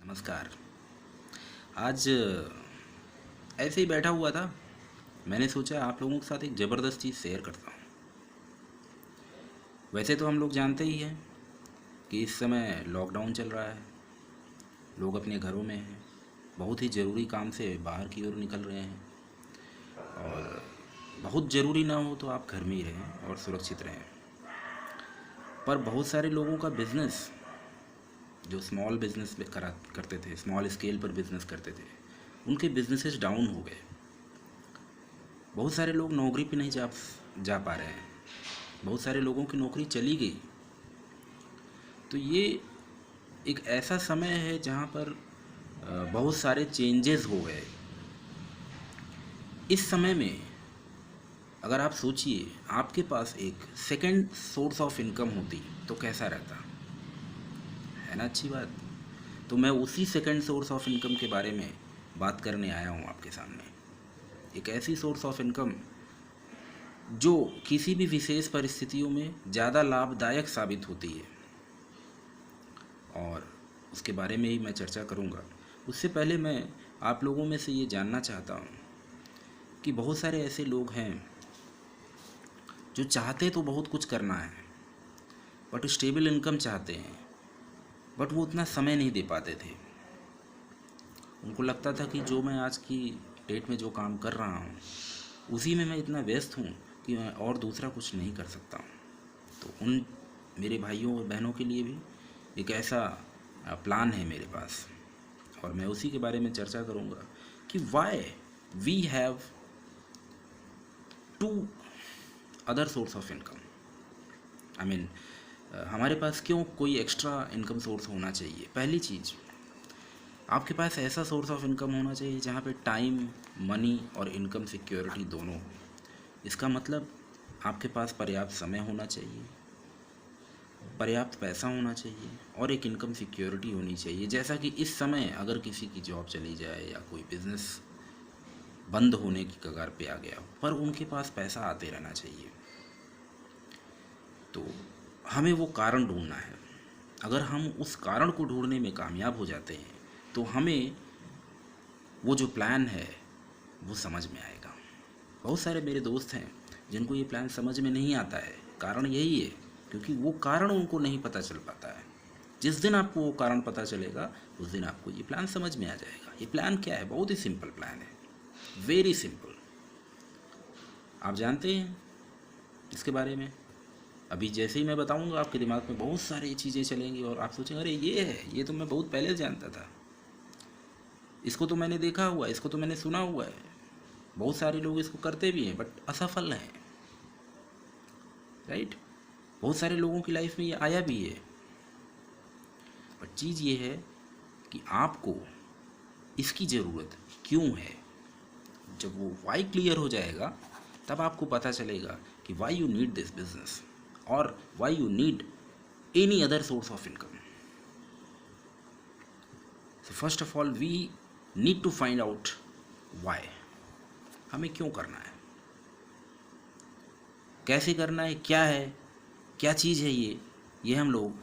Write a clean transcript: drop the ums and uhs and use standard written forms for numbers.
नमस्कार। आज ऐसे ही बैठा हुआ था। मैंने सोचा आप लोगों के साथ एक ज़बरदस्त चीज़ शेयर करता हूँ। वैसे तो हम लोग जानते ही हैं कि इस समय लॉकडाउन चल रहा है। लोग अपने घरों में हैं, बहुत ही ज़रूरी काम से बाहर की ओर निकल रहे हैं। और बहुत ज़रूरी ना हो तो आप घर में ही रहें और सुरक्षित रहें। पर बहुत सारे लोगों का बिज़नेस, जो स्मॉल बिज़नेस करा करते थे, स्मॉल स्केल पर बिज़नेस करते थे, उनके बिजनेसेस डाउन हो गए। बहुत सारे लोग नौकरी पे नहीं जा जा पा रहे हैं। बहुत सारे लोगों की नौकरी चली गई। तो ये एक ऐसा समय है जहाँ पर बहुत सारे चेंजेस हो गए। इस समय में अगर आप सोचिए आपके पास एक सेकंड सोर्स ऑफ इनकम होती तो कैसा रहता, है ना? अच्छी बात। तो मैं उसी सेकंड सोर्स ऑफ इनकम के बारे में बात करने आया हूँ आपके सामने। एक ऐसी सोर्स ऑफ इनकम जो किसी भी विशेष परिस्थितियों में ज़्यादा लाभदायक साबित होती है, और उसके बारे में ही मैं चर्चा करूंगा। उससे पहले मैं आप लोगों में से ये जानना चाहता हूँ कि बहुत सारे ऐसे लोग हैं जो चाहते तो बहुत कुछ करना है, बट स्टेबल इनकम चाहते हैं, बट वो उतना समय नहीं दे पाते थे। उनको लगता था कि जो मैं आज की डेट में जो काम कर रहा हूँ उसी में मैं इतना व्यस्त हूँ कि मैं और दूसरा कुछ नहीं कर सकता हूँ। तो उन मेरे भाइयों और बहनों के लिए भी एक ऐसा प्लान है मेरे पास, और मैं उसी के बारे में चर्चा करूँगा कि why we have to other source of income. I mean हमारे पास क्यों कोई एक्स्ट्रा इनकम सोर्स होना चाहिए। पहली चीज़, आपके पास ऐसा सोर्स ऑफ इनकम होना चाहिए जहाँ पे टाइम, मनी और इनकम सिक्योरिटी दोनों हो। इसका मतलब आपके पास पर्याप्त समय होना चाहिए, पर्याप्त पैसा होना चाहिए और एक इनकम सिक्योरिटी होनी चाहिए। जैसा कि इस समय अगर किसी की जॉब चली जाए या कोई बिज़नेस बंद होने की कगार पे आ गया हो, पर उनके पास पैसा आते रहना चाहिए। तो हमें वो कारण ढूंढना है। अगर हम उस कारण को ढूंढने में कामयाब हो जाते हैं तो हमें वो जो प्लान है वो समझ में आएगा। बहुत सारे मेरे दोस्त हैं जिनको ये प्लान समझ में नहीं आता है। कारण यही है क्योंकि वो कारण उनको नहीं पता चल पाता है। जिस दिन आपको वो कारण पता चलेगा उस दिन आपको ये प्लान समझ में आ जाएगा। ये प्लान क्या है? बहुत ही सिंपल प्लान है, वेरी सिंपल। आप जानते हैं इसके बारे में? अभी जैसे ही मैं बताऊंगा आपके दिमाग में बहुत सारी चीज़ें चलेंगी और आप सोचेंगे अरे ये है, ये तो मैं बहुत पहले जानता था, इसको तो मैंने देखा हुआ है, इसको तो मैंने सुना हुआ है। बहुत सारे लोग इसको करते भी हैं बट असफल हैं, राइट? बहुत सारे लोगों की लाइफ में ये आया भी है। बट चीज़ ये है कि आपको इसकी ज़रूरत क्यों है। जब वो वाई क्लियर हो जाएगा तब आपको पता चलेगा कि why you need this business और why you need any other source of income. So first of all we need to find out why, हमें क्यों करना है, कैसे करना है, क्या है, क्या चीज़ है ये हम लोग